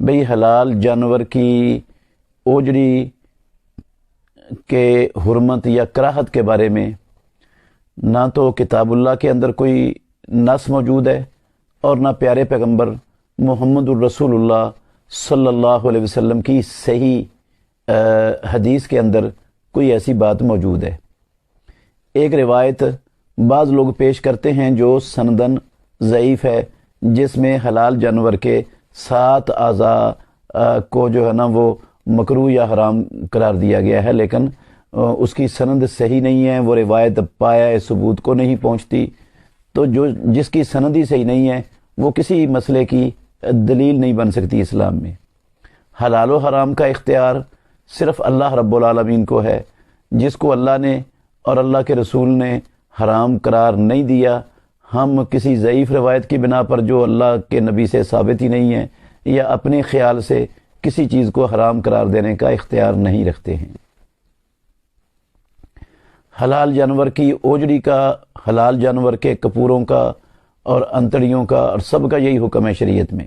بھئی حلال جانور کی اوجڑی کے حرمت یا کراہت کے بارے میں نہ تو کتاب اللہ کے اندر کوئی نص موجود ہے اور نہ پیارے پیغمبر محمد الرسول اللہ صلی اللہ علیہ وسلم کی صحیح حدیث کے اندر کوئی ایسی بات موجود ہے۔ ایک روایت بعض لوگ پیش کرتے ہیں جو سندن ضعیف ہے، جس میں حلال جانور کے 7 اعضاء کو جو ہے نا وہ مکروہ یا حرام قرار دیا گیا ہے، لیکن اس کی سند صحیح نہیں ہے، وہ روایت پایہ ثبوت کو نہیں پہنچتی، تو جس کی سند ہی صحیح نہیں ہے وہ کسی مسئلے کی دلیل نہیں بن سکتی اسلام میں۔ حلال و حرام کا اختیار صرف اللہ رب العالمین کو ہے۔ جس کو اللہ نے اور اللہ کے رسول نے حرام قرار نہیں دیا، ہم کسی ضعیف روایت کی بنا پر جو اللہ کے نبی سے ثابت ہی نہیں ہے یا اپنے خیال سے کسی چیز کو حرام قرار دینے کا اختیار نہیں رکھتے ہیں۔ حلال جانور کی اوجڑی کا، حلال جانور کے کپوروں کا اور انتڑیوں کا اور سب کا یہی حکم ہے شریعت میں۔